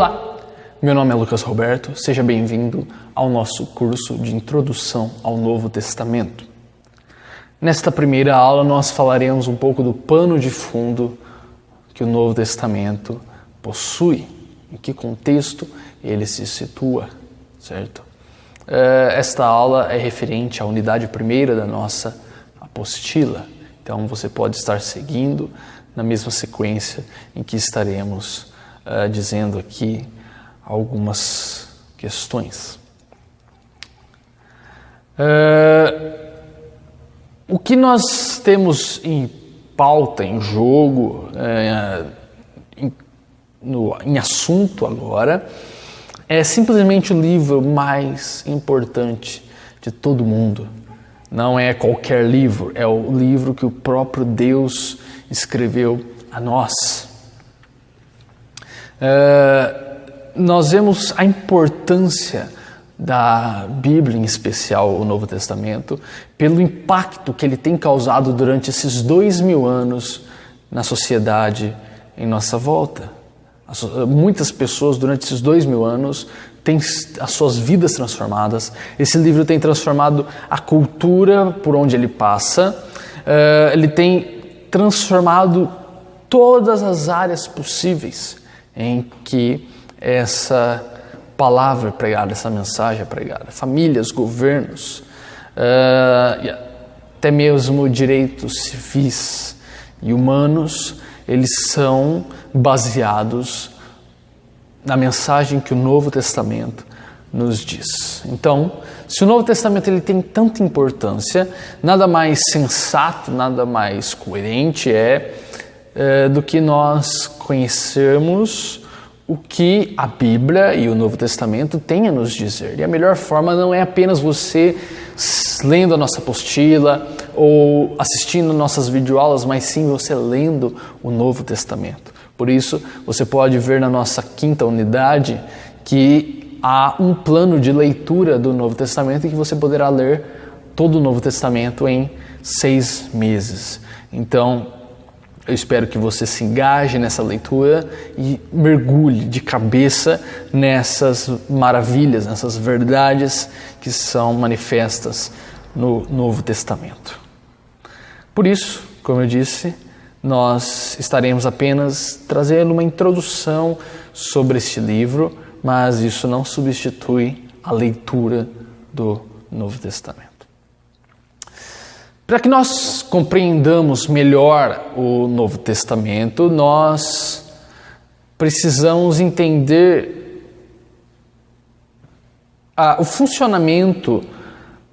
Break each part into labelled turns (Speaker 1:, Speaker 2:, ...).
Speaker 1: Olá, meu nome é Lucas Roberto, seja bem-vindo ao nosso curso de Introdução ao Novo Testamento. Nesta primeira aula nós falaremos um pouco do pano de fundo que o Novo Testamento possui, em que contexto ele se situa, certo? Esta aula é referente à unidade primeira da nossa apostila, então você pode estar seguindo na mesma sequência em que estaremos dizendo aqui algumas questões. O que nós temos em pauta, em jogo, em assunto agora, é simplesmente o livro mais importante de todo mundo. Não é qualquer livro, é o livro que o próprio Deus escreveu a nós. Nós vemos a importância da Bíblia, em especial o Novo Testamento, pelo impacto que ele tem causado durante esses 2000 anos na sociedade em nossa volta. Muitas pessoas durante esses 2000 anos têm as suas vidas transformadas. Esse livro tem transformado a cultura por onde ele passa, ele tem transformado todas as áreas possíveis em que essa palavra é pregada, essa mensagem é pregada. Famílias, governos, até mesmo direitos civis e humanos, eles são baseados na mensagem que o Novo Testamento nos diz. Então, se o Novo Testamento ele tem tanta importância, nada mais sensato, nada mais coerente do que nós conhecermos o que a Bíblia e o Novo Testamento têm a nos dizer. E a melhor forma não é apenas você lendo a nossa apostila ou assistindo nossas videoaulas, mas sim você lendo o Novo Testamento. Por isso, você pode ver na nossa quinta unidade que há um plano de leitura do Novo Testamento e que você poderá ler todo o Novo Testamento em 6 meses. Então, eu espero que você se engaje nessa leitura e mergulhe de cabeça nessas maravilhas, nessas verdades que são manifestas no Novo Testamento. Por isso, como eu disse, nós estaremos apenas trazendo uma introdução sobre este livro, mas isso não substitui a leitura do Novo Testamento. Para que nós compreendamos melhor o Novo Testamento, nós precisamos entender o funcionamento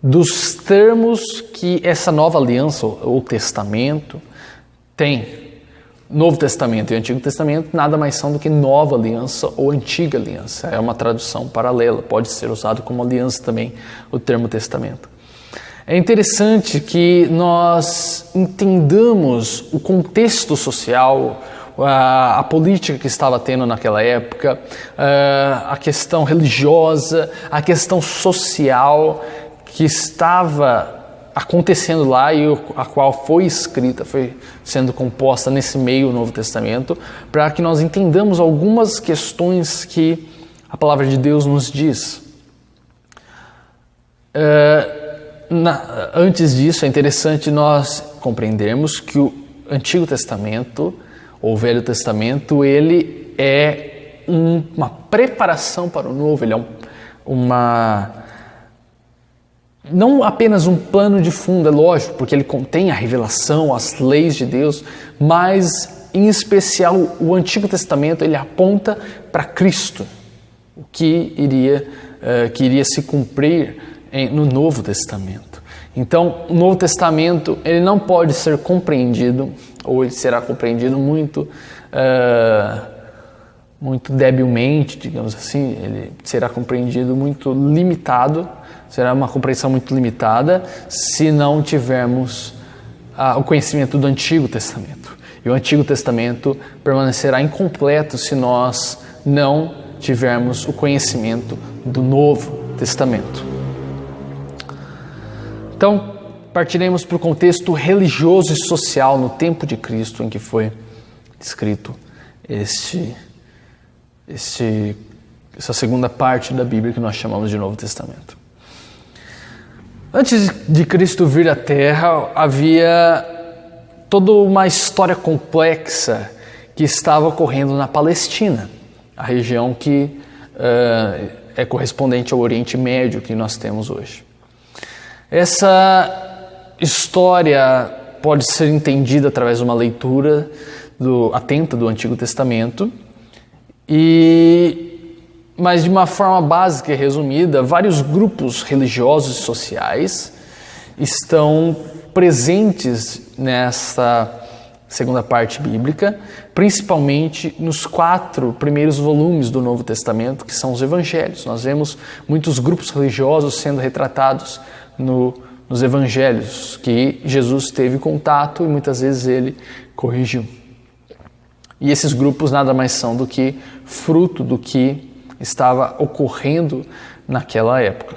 Speaker 1: dos termos que essa nova aliança ou testamento tem. Novo Testamento e Antigo Testamento nada mais são do que nova aliança ou antiga aliança. É uma tradução paralela, pode ser usado como aliança também o termo testamento. É interessante que nós entendamos o contexto social, a política que estava tendo naquela época, a questão religiosa, a questão social que estava acontecendo lá e a qual foi escrita, foi sendo composta nesse meio Novo Testamento, para que nós entendamos algumas questões que a palavra de Deus nos diz. Antes disso, é interessante nós compreendermos que o Antigo Testamento, ou Velho Testamento, ele é uma preparação para o Novo, ele é não apenas um plano de fundo, é lógico, porque ele contém a revelação, as leis de Deus, mas, em especial, o Antigo Testamento, ele aponta para Cristo, o que iria se cumprir no Novo Testamento. Então, o Novo Testamento ele não pode ser compreendido, ou ele será compreendido muito debilmente, digamos assim, ele será compreendido muito limitado, será uma compreensão muito limitada se não tivermos o conhecimento do Antigo Testamento. E o Antigo Testamento permanecerá incompleto se nós não tivermos o conhecimento do Novo Testamento. Então, partiremos para o contexto religioso e social no tempo de Cristo em que foi escrito essa segunda parte da Bíblia que nós chamamos de Novo Testamento. Antes de Cristo vir à Terra, havia toda uma história complexa que estava ocorrendo na Palestina, a região que é correspondente ao Oriente Médio que nós temos hoje. Essa história pode ser entendida através de uma leitura atenta do Antigo Testamento, mas de uma forma básica e resumida, vários grupos religiosos e sociais estão presentes nessa segunda parte bíblica, principalmente nos 4 primeiros volumes do Novo Testamento, que são os Evangelhos. Nós vemos muitos grupos religiosos sendo retratados nos Evangelhos, que Jesus teve contato e muitas vezes ele corrigiu. E esses grupos nada mais são do que fruto do que estava ocorrendo naquela época.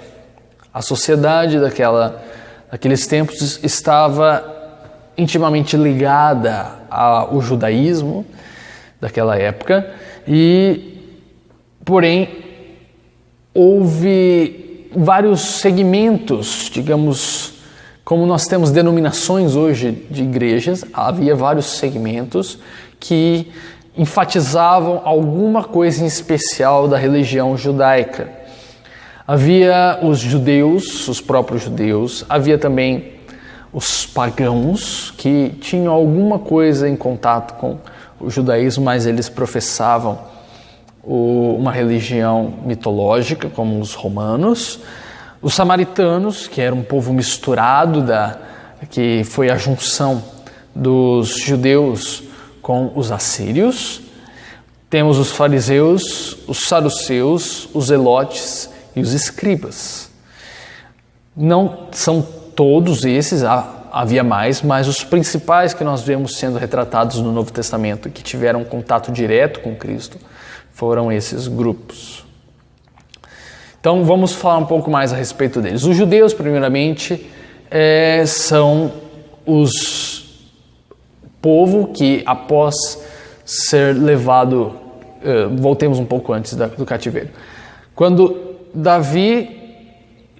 Speaker 1: A sociedade daqueles tempos estava intimamente ligada ao judaísmo daquela época porém, houve vários segmentos, digamos, como nós temos denominações hoje de igrejas, havia vários segmentos que enfatizavam alguma coisa em especial da religião judaica. Havia os judeus, os próprios judeus, havia também os pagãos, que tinham alguma coisa em contato com o judaísmo, mas eles professavam uma religião mitológica, como os romanos. Os samaritanos, que era um povo misturado, que foi a junção dos judeus com os assírios. Temos os fariseus, os saduceus, os zelotes e os escribas. Não são todos esses, havia mais, mas os principais que nós vemos sendo retratados no Novo Testamento, que tiveram contato direto com Cristo, foram esses grupos. Então vamos falar um pouco mais a respeito deles. Os judeus, primeiramente, são os povo que após ser levado, voltemos um pouco antes do cativeiro. Quando Davi,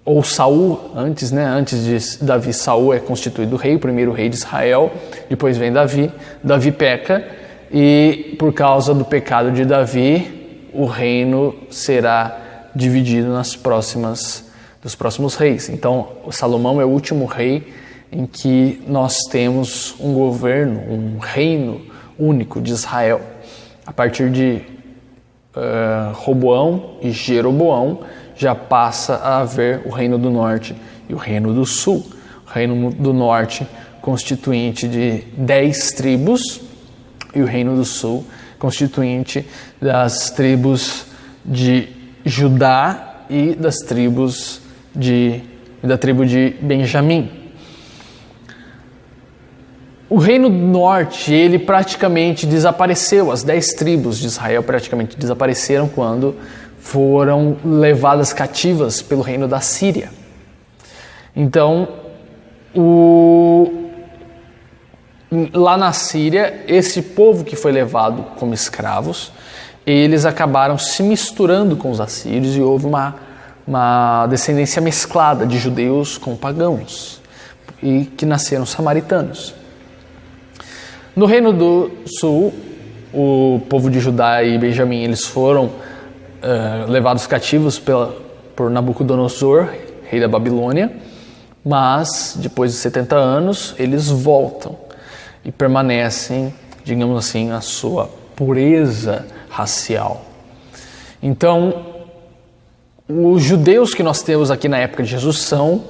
Speaker 1: ou Saul, antes de Davi, Saul é constituído rei, o primeiro rei de Israel, depois vem Davi peca, e por causa do pecado de Davi, o reino será dividido dos próximos reis. Então, Salomão é o último rei em que nós temos um governo, um reino único de Israel. A partir de Roboão e Jeroboão, já passa a haver o reino do norte e o reino do sul. O reino do norte constituinte de 10 tribos e o reino do sul constituinte das tribos de Judá e da tribo de Benjamim. O reino do norte, ele praticamente desapareceu. As 10 tribos de Israel praticamente desapareceram quando foram levadas cativas pelo reino da Síria. Então, lá na Síria, esse povo que foi levado como escravos, eles acabaram se misturando com os assírios e houve uma descendência mesclada de judeus com pagãos, e que nasceram samaritanos. No reino do sul, o povo de Judá e Benjamim, eles foram levados cativos por Nabucodonosor, rei da Babilônia, mas depois de 70 anos eles voltam e permanecem, digamos assim, na sua pureza racial. Então, os judeus que nós temos aqui na época de Jesus são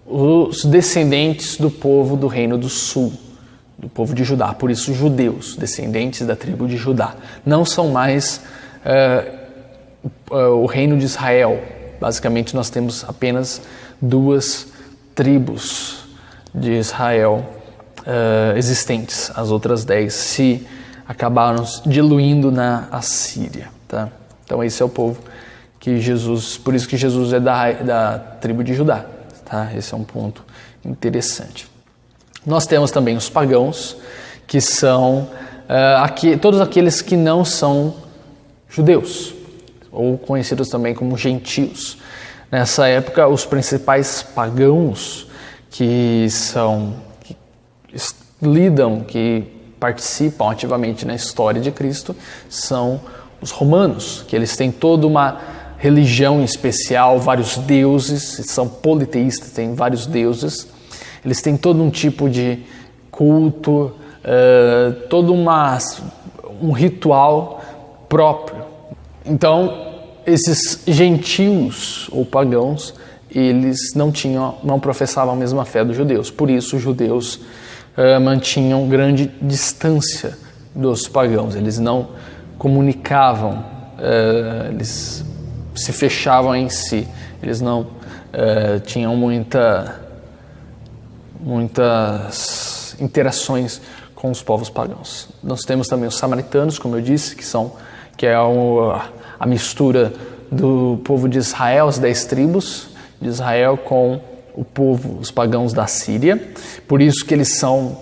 Speaker 1: os descendentes do povo do reino do sul, do povo de Judá, por isso judeus, descendentes da tribo de Judá. Não são mais o reino de Israel. Basicamente nós temos apenas 2 tribos de Israel existentes. As outras 10 se acabaram diluindo na Assíria. Tá? Então esse é o povo que Jesus, por isso que Jesus é da tribo de Judá. Tá? Esse é um ponto interessante. Nós temos também os pagãos, que são todos aqueles que não são judeus, ou conhecidos também como gentios. Nessa época, os principais pagãos que participam ativamente na história de Cristo são os romanos, que eles têm toda uma religião especial, vários deuses, são politeístas, têm vários deuses, eles têm todo um tipo de culto, todo um ritual próprio. Então, esses gentios ou pagãos, eles não professavam a mesma fé dos judeus. Por isso, os judeus mantinham grande distância dos pagãos. Eles não comunicavam, eles se fechavam em si. Eles não tinham muitas interações com os povos pagãos. Nós temos também os samaritanos, como eu disse, que é a mistura do povo de Israel, as 10 tribos de Israel, com os pagãos da Síria. Por isso que eles são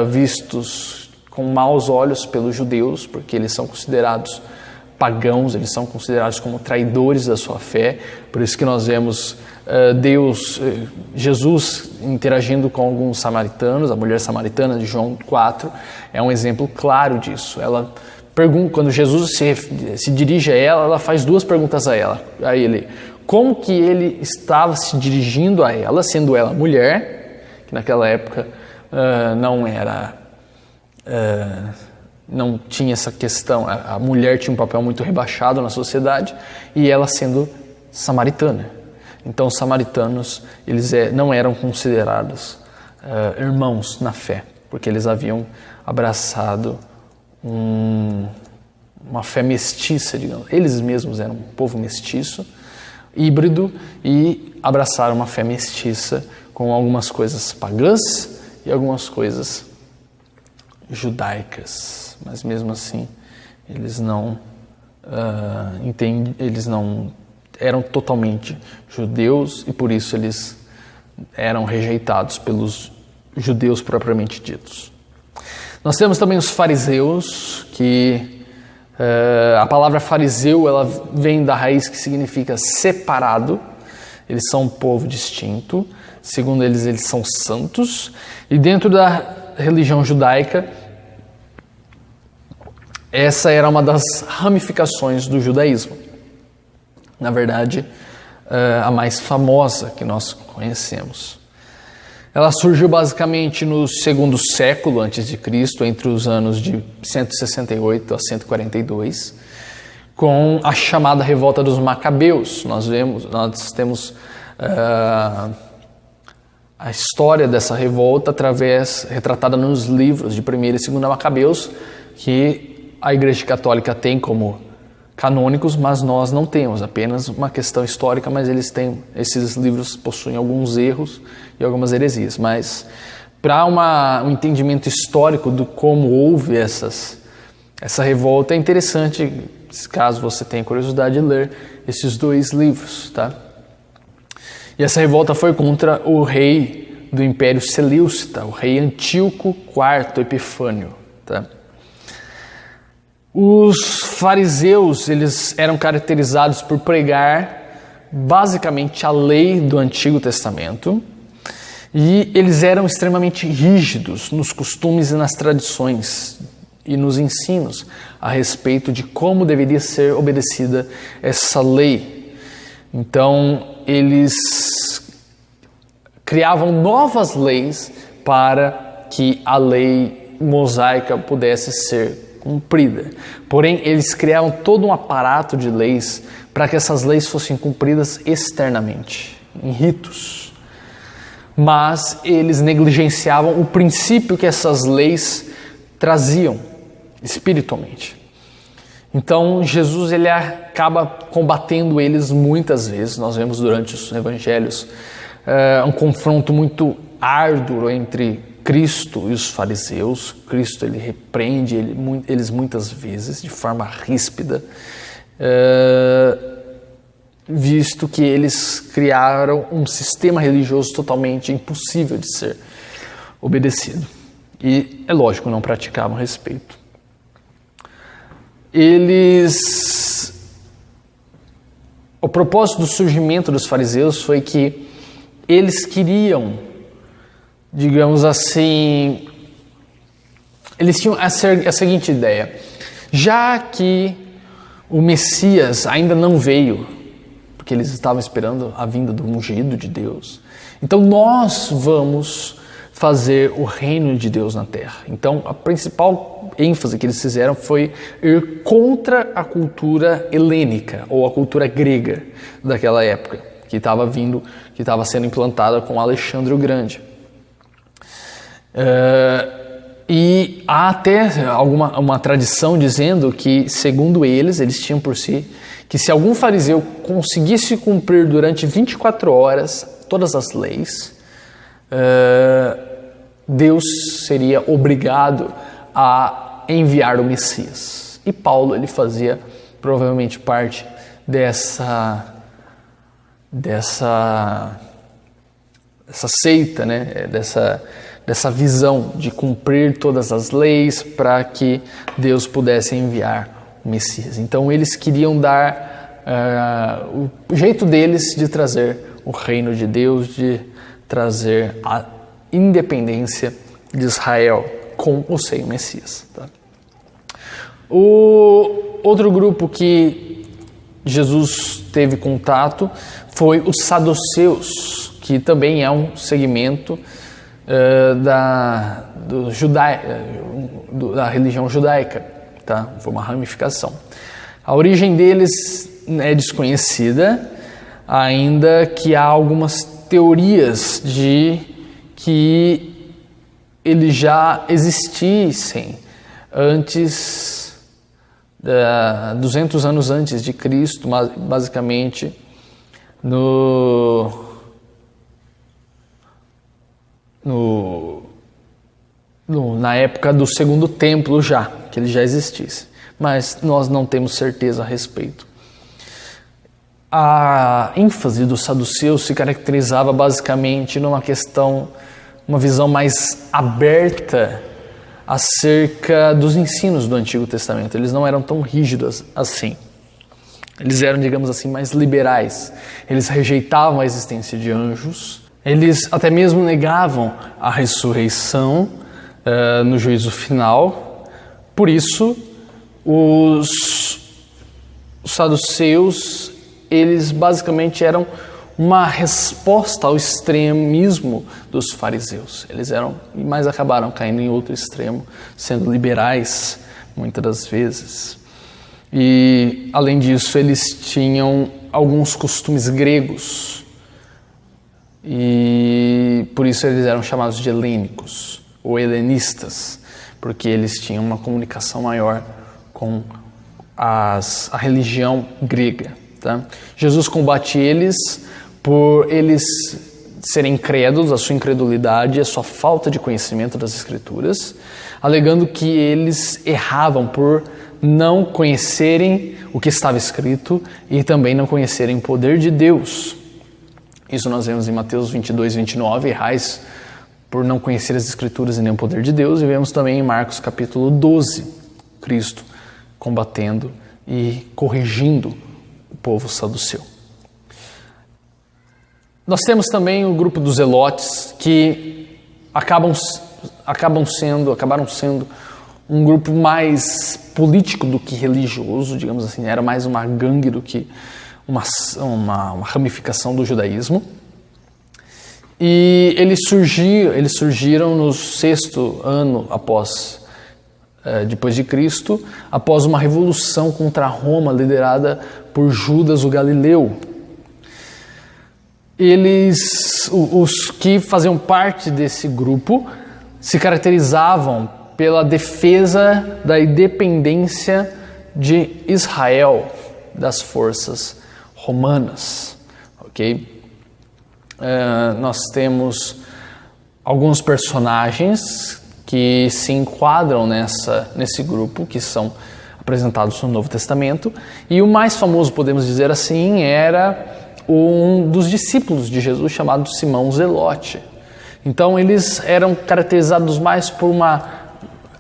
Speaker 1: vistos com maus olhos pelos judeus, porque eles são considerados pagãos, eles são considerados como traidores da sua fé. Por isso que nós vemos Jesus interagindo com alguns samaritanos. A mulher samaritana de João 4 é um exemplo claro disso. Ela pergunta, quando Jesus se dirige a ela faz 2 perguntas a ele. Como que ele estava se dirigindo a ela, sendo ela mulher, que naquela época não tinha essa questão, a mulher tinha um papel muito rebaixado na sociedade, e ela sendo samaritana. Então, os samaritanos, eles não eram considerados irmãos na fé, porque eles haviam abraçado uma fé mestiça, digamos. Eles mesmos eram um povo mestiço, híbrido, e abraçaram uma fé mestiça com algumas coisas pagãs e algumas coisas judaicas. Mas mesmo assim, eles não eram totalmente judeus, e por isso eles eram rejeitados pelos judeus propriamente ditos. Nós temos também os fariseus, que a palavra fariseu ela vem da raiz que significa separado. Eles são um povo distinto, segundo eles são santos, e dentro da religião judaica, essa era uma das ramificações do judaísmo. Na verdade, a mais famosa que nós conhecemos. Ela surgiu basicamente no 2º século a.C., entre os anos de 168 a 142, com a chamada Revolta dos Macabeus. Nós temos a história dessa revolta retratada nos livros de 1ª e 2ª Macabeus, que a Igreja Católica tem como canônicos, mas nós não temos, apenas uma questão histórica, mas esses livros possuem alguns erros e algumas heresias. Mas para um entendimento histórico de como houve essa revolta, é interessante, caso você tenha curiosidade, de ler esses 2 livros, tá? E essa revolta foi contra o rei do Império Seleucida, o rei Antíoco IV Epifânio, tá? Os fariseus, eles eram caracterizados por pregar basicamente a lei do Antigo Testamento, e eles eram extremamente rígidos nos costumes e nas tradições e nos ensinos a respeito de como deveria ser obedecida essa lei. Então, eles criavam novas leis para que a lei mosaica pudesse ser cumprida. Porém, eles criaram todo um aparato de leis para que essas leis fossem cumpridas externamente, em ritos. Mas eles negligenciavam o princípio que essas leis traziam espiritualmente. Então, Jesus ele acaba combatendo eles muitas vezes. Nós vemos durante os evangelhos um confronto muito árduo entre Cristo e os fariseus. Cristo ele repreende eles muitas vezes de forma ríspida, visto que eles criaram um sistema religioso totalmente impossível de ser obedecido. E, é lógico, não praticavam respeito. O propósito do surgimento dos fariseus foi que eles queriam, digamos assim, eles tinham a seguinte ideia: já que o Messias ainda não veio, porque eles estavam esperando a vinda do ungido de Deus, então nós vamos fazer o reino de Deus na terra. Então a principal ênfase que eles fizeram foi ir contra a cultura helênica ou a cultura grega daquela época, que estava sendo implantada com Alexandre o Grande. E há até uma tradição dizendo que, segundo eles tinham por si, que se algum fariseu conseguisse cumprir durante 24 horas todas as leis, Deus seria obrigado a enviar o Messias. E Paulo, ele fazia provavelmente parte dessa seita, né? dessa visão de cumprir todas as leis para que Deus pudesse enviar o Messias. Então eles queriam dar o jeito deles de trazer o reino de Deus, de trazer a independência de Israel com ou sem o Messias. Tá? O outro grupo que Jesus teve contato foi os saduceus, que também é um segmento da religião judaica, tá? Foi uma ramificação. A origem deles é desconhecida, ainda que há algumas teorias de que eles já existissem antes, 200 anos antes de Cristo, basicamente na época do Segundo Templo que ele já existisse, mas nós não temos certeza a respeito. A ênfase dos saduceus se caracterizava basicamente uma visão mais aberta acerca dos ensinos do Antigo Testamento. Eles não eram tão rígidos assim. Eles eram, digamos assim, mais liberais. Eles rejeitavam a existência de anjos. Eles até mesmo negavam a ressurreição no juízo final. Por isso, os saduceus, eles basicamente eram uma resposta ao extremismo dos fariseus. Mas acabaram caindo em outro extremo, sendo liberais muitas das vezes. E, além disso, eles tinham alguns costumes gregos. E por isso eles eram chamados de helênicos ou helenistas, porque eles tinham uma comunicação maior com a religião grega. Tá? Jesus combate eles por eles serem incrédulos, a sua incredulidade, a sua falta de conhecimento das Escrituras, alegando que eles erravam por não conhecerem o que estava escrito e também não conhecerem o poder de Deus. Isso nós vemos em Mateus 22, 29, errais por não conhecer as Escrituras e nem o poder de Deus, e vemos também em Marcos capítulo 12, Cristo combatendo e corrigindo o povo saduceu. Nós temos também o grupo dos zelotes, que acabaram sendo um grupo mais político do que religioso, digamos assim, era mais uma gangue do que uma ramificação do judaísmo. E eles surgiram no 6º ano depois de Cristo, após uma revolução contra Roma liderada por Judas o Galileu. Os que faziam parte desse grupo se caracterizavam pela defesa da independência de Israel das forças romanas, ok? Nós temos alguns personagens que se enquadram nesse grupo, que são apresentados no Novo Testamento, e o mais famoso, podemos dizer assim, era um dos discípulos de Jesus chamado Simão Zelote. Então eles eram caracterizados mais por uma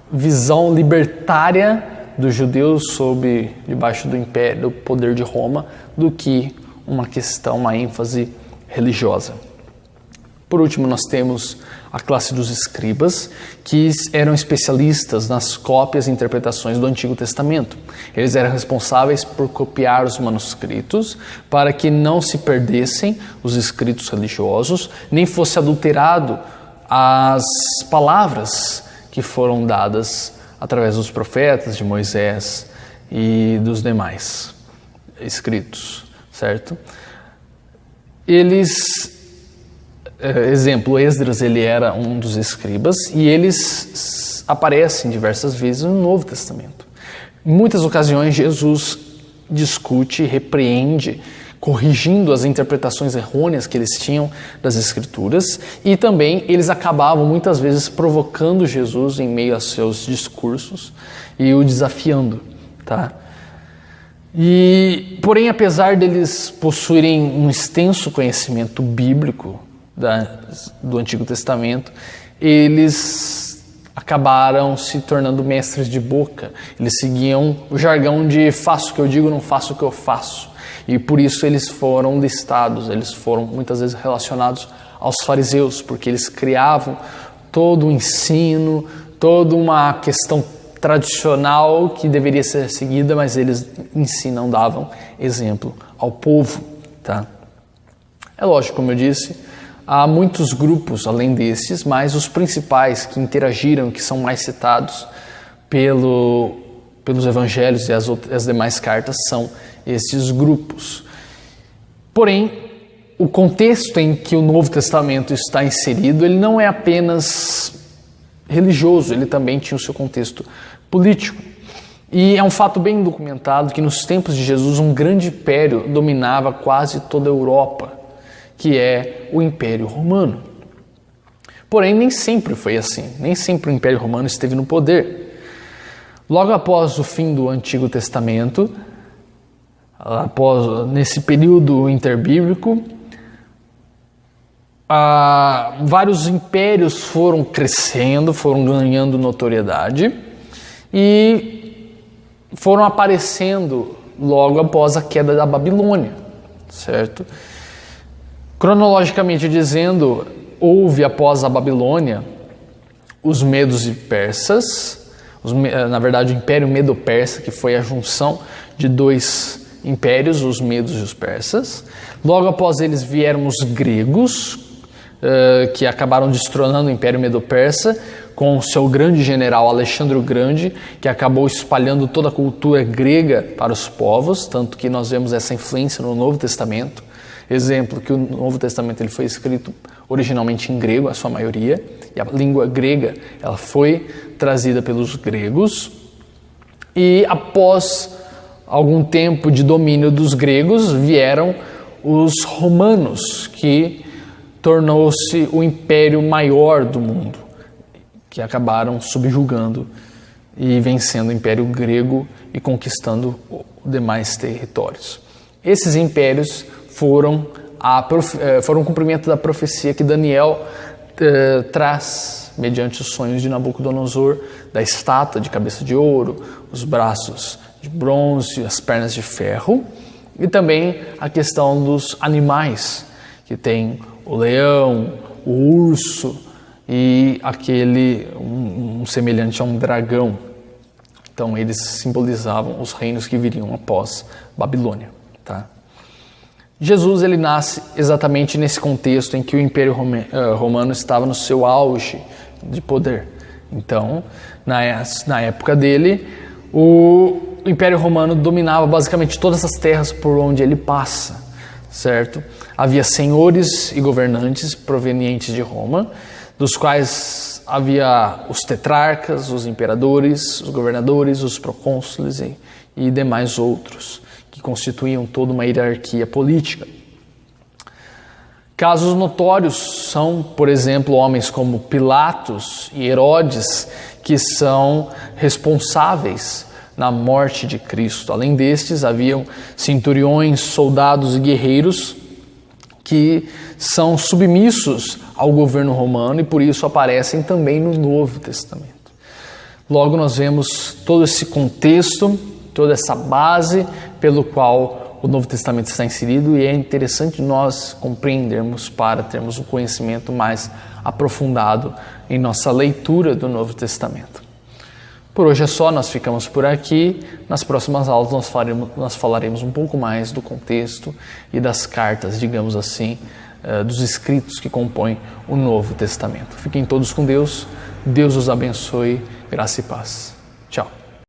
Speaker 1: visão libertária dos judeus debaixo do império, do poder de Roma, do que uma ênfase religiosa. Por último, nós temos a classe dos escribas, que eram especialistas nas cópias e interpretações do Antigo Testamento. Eles eram responsáveis por copiar os manuscritos para que não se perdessem os escritos religiosos, nem fosse adulterado as palavras que foram dadas através dos profetas, de Moisés e dos demais escritos, certo? Exemplo, Esdras, ele era um dos escribas e eles aparecem diversas vezes no Novo Testamento. Em muitas ocasiões, Jesus discute, repreende, corrigindo as interpretações errôneas que eles tinham das Escrituras, e também eles acabavam muitas vezes provocando Jesus em meio a seus discursos e o desafiando, tá? Porém, apesar deles possuírem um extenso conhecimento bíblico do Antigo Testamento, eles acabaram se tornando mestres de boca. Eles seguiam o jargão de faço o que eu digo, não faço o que eu faço. E por isso eles foram listados, eles foram muitas vezes relacionados aos fariseus, porque eles criavam todo o ensino, toda uma questão tradicional que deveria ser seguida, mas eles em si não davam exemplo ao povo, tá? É lógico, como eu disse, há muitos grupos além desses, mas os principais que interagiram, que são mais citados pelos evangelhos e as demais cartas, são esses grupos. Porém, o contexto em que o Novo Testamento está inserido, ele não é apenas religioso, ele também tinha o seu contexto político. E é um fato bem documentado que nos tempos de Jesus um grande império dominava quase toda a Europa, que é o Império Romano. Porém, nem sempre foi assim, nem sempre o Império Romano esteve no poder. Logo após o fim do Antigo Testamento, nesse período interbíblico, vários impérios foram crescendo, foram ganhando notoriedade e foram aparecendo logo após a queda da Babilônia, certo? Cronologicamente dizendo, houve após a Babilônia os medos e persas, na verdade o Império Medo-Persa, que foi a junção de dois impérios, os medos e os persas. Logo após eles vieram os gregos, que acabaram destronando o Império Medo-Persa, com o seu grande general Alexandre o Grande, que acabou espalhando toda a cultura grega para os povos, tanto que nós vemos essa influência no Novo Testamento. Exemplo, que o Novo Testamento ele foi escrito originalmente em grego, a sua maioria, e a língua grega ela foi trazida pelos gregos, e após algum tempo de domínio dos gregos, vieram os romanos, que tornou-se o império maior do mundo, que acabaram subjugando e vencendo o Império Grego e conquistando os demais territórios. Esses impérios foram o cumprimento da profecia que Daniel traz mediante os sonhos de Nabucodonosor, da estátua de cabeça de ouro, os braços de bronze, as pernas de ferro, e também a questão dos animais, que tem o leão, o urso e um semelhante a um dragão. Então eles simbolizavam os reinos que viriam após Babilônia, tá? Jesus ele nasce exatamente nesse contexto em que o Império Romano estava no seu auge de poder. Então, na época dele, o Império Romano dominava basicamente todas as terras por onde ele passa, certo? Havia senhores e governantes provenientes de Roma, dos quais havia os tetrarcas, os imperadores, os governadores, os procônsules e demais outros, que constituíam toda uma hierarquia política. Casos notórios são, por exemplo, homens como Pilatos e Herodes, que são responsáveis na morte de Cristo. Além destes, haviam centuriões, soldados e guerreiros que são submissos ao governo romano e por isso aparecem também no Novo Testamento. Logo, nós vemos todo esse contexto, toda essa base pelo qual o Novo Testamento está inserido, e é interessante nós compreendermos para termos um conhecimento mais aprofundado em nossa leitura do Novo Testamento. Por hoje é só, nós ficamos por aqui. Nas próximas aulas nós falaremos um pouco mais do contexto e das cartas, digamos assim, dos escritos que compõem o Novo Testamento. Fiquem todos com Deus. Deus os abençoe. Graça e paz. Tchau.